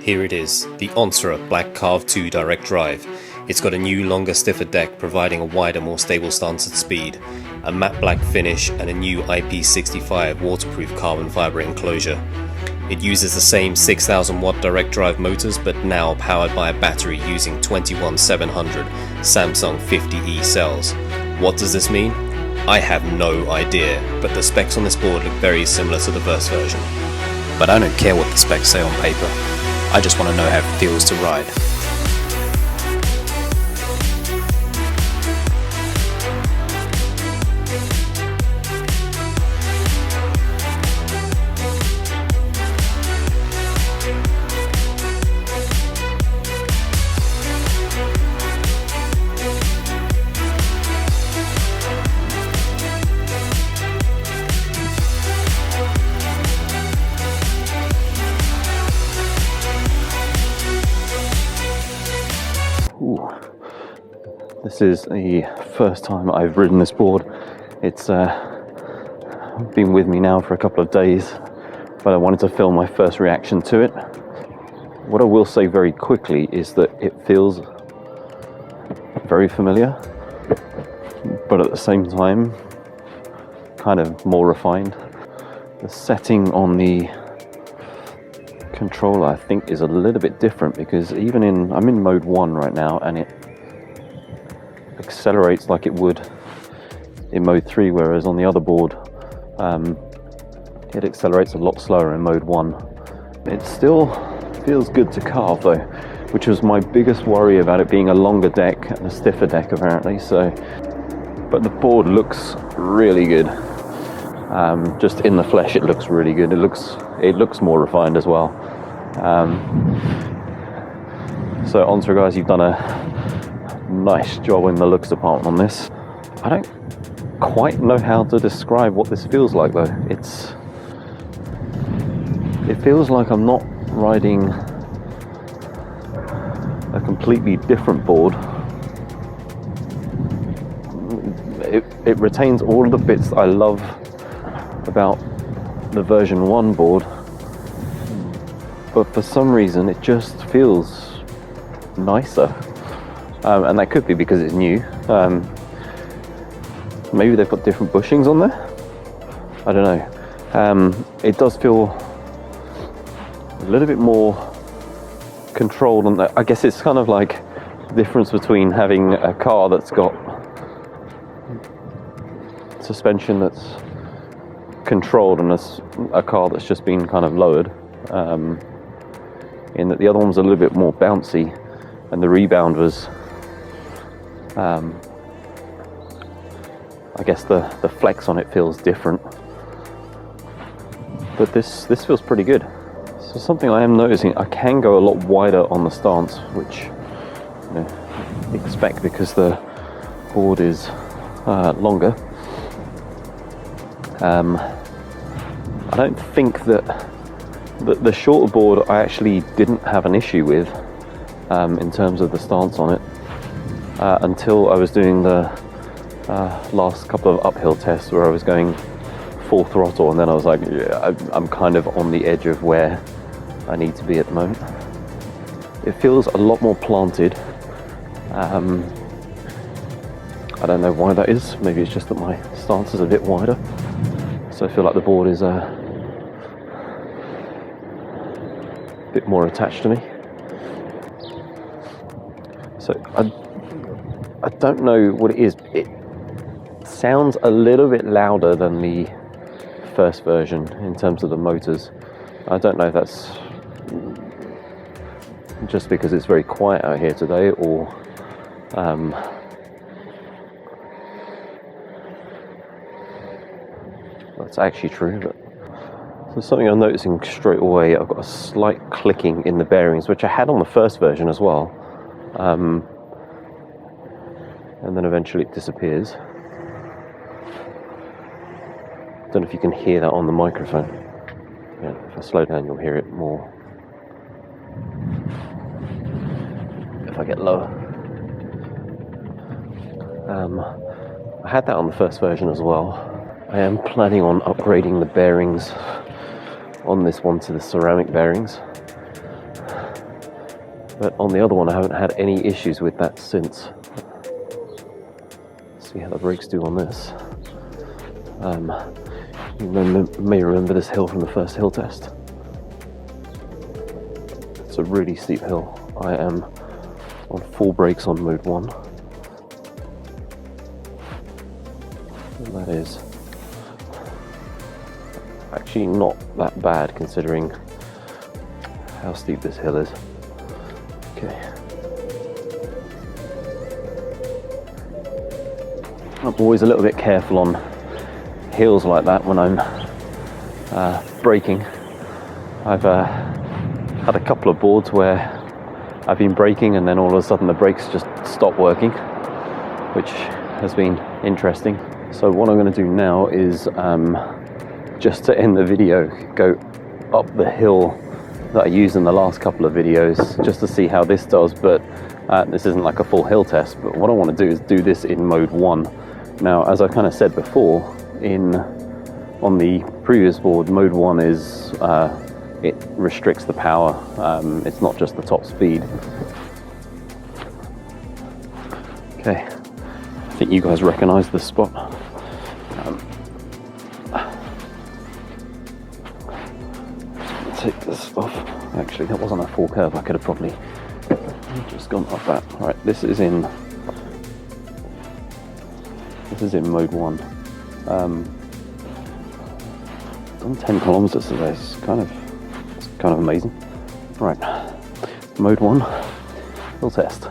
Here it is, the Onsra Black Carve 2 direct drive. It's got a new, longer, stiffer deck providing a wider, more stable stance at speed, a matte black finish and a new IP65 waterproof carbon fibre enclosure. It uses the same 6000 watt direct drive motors but now powered by a battery using 21700 Samsung 50E cells. What does this mean? I have no idea, but the specs on this board look very similar to the Verse version. But I don't care what the specs say on paper, I just want to know how it feels to ride. This is the first time I've ridden this board. It's been with me now for a couple of days, but I wanted to film my first reaction to it. What I will say very quickly is that it feels very familiar, but at the same time kind of more refined. The setting on the controller I think is a little bit different, because I'm in mode 1 right now, and it accelerates like it would in mode 3, whereas on the other board it accelerates a lot slower in mode 1. It still feels good to carve though, which was my biggest worry about it being a longer deck and a stiffer deck apparently. But the board looks really good. Just in the flesh it looks really good. It looks more refined as well. So Onsra guys, you've done a nice job in the looks department on this. I don't quite know how to describe what this feels like though. It feels like I'm not riding a completely different board. It retains all of the bits that I love about the version 1 board, but for some reason it just feels nicer. And that could be because it's new. Maybe they've got different bushings on there. I don't know. It does feel a little bit more controlled on that. I guess it's kind of like the difference between having a car that's got suspension that's controlled and a car that's just been kind of lowered. In that the other one was a little bit more bouncy, and the rebound was I guess the flex on it feels different, but this feels pretty good. So something I am noticing, I can go a lot wider on the stance, which expect because the board is longer. I don't think that the shorter board I actually didn't have an issue with in terms of the stance on it until I was doing the last couple of uphill tests where I was going full throttle, and then I was like, yeah, I'm kind of on the edge of where I need to be at the moment. It feels a lot more planted. I don't know why that is. Maybe it's just that my stance is a bit wider, so I feel like the board is a bit more attached to me. So I don't know what it is. It sounds a little bit louder than the first version in terms of the motors. I don't know if that's just because it's very quiet out here today, or that's actually true. But so something I'm noticing straight away, I've got a slight clicking in the bearings, which I had on the first version as well. And then eventually it disappears. Don't know if you can hear that on the microphone. Yeah, if I slow down you'll hear it more. If I get lower. I had that on the first version as well. I am planning on upgrading the bearings on this one to the ceramic bearings. but on the other one I haven't had any issues with that since. Let's see how the brakes do on this. You may remember this hill from the first hill test. It's a really steep hill. I am on full brakes on mode 1. And that is actually not that bad considering how steep this hill is. Okay. I'm always a little bit careful on hills like that when I'm braking. I've had a couple of boards where I've been braking and then all of a sudden the brakes just stop working, which has been interesting. So what I'm going to do now is just to end the video, go up the hill that I used in the last couple of videos just to see how this does, but this isn't like a full hill test, but what I want to do is do this in mode 1. Now, as I kind of said before, on the previous board, mode 1 is it restricts the power. It's not just the top speed. Okay, I think you guys recognize this spot. Take this off. Actually, that wasn't a full curve. I could have probably just gone up that. All right, this is in mode 1. Done 10 kilometers today. It's kind of amazing. Right, mode 1, hill test.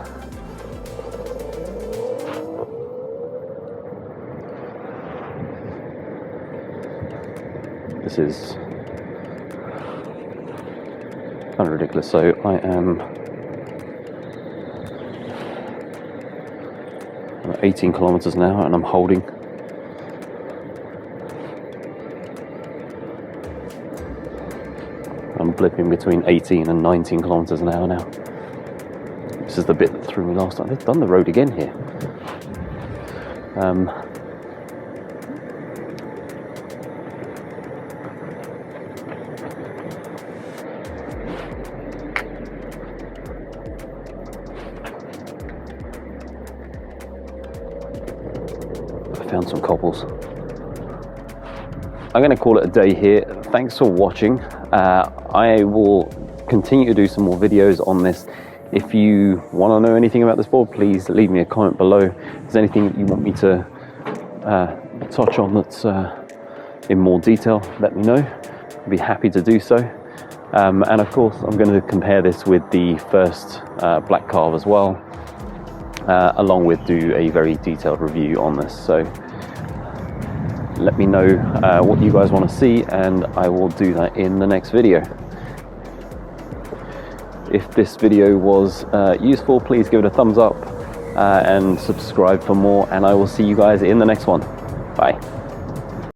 This is kind of ridiculous. So I am 18 kilometers now and I'm holding. I'm blipping between 18 and 19 kilometers an hour now. This is the bit that threw me last time. They've done the road again here. I found some cobbles. I'm going to call it a day here. Thanks for watching. I will continue to do some more videos on this. If you want to know anything about this board, please leave me a comment below. If there's anything that you want me to touch on that's in more detail, let me know. I'd be happy to do so. And of course, I'm going to compare this with the first Black Carve as well, along with do a very detailed review on this. So let me know what you guys want to see and I will do that in the next video. If this video was useful, please give it a thumbs up and subscribe for more, and I will see you guys in the next one. Bye.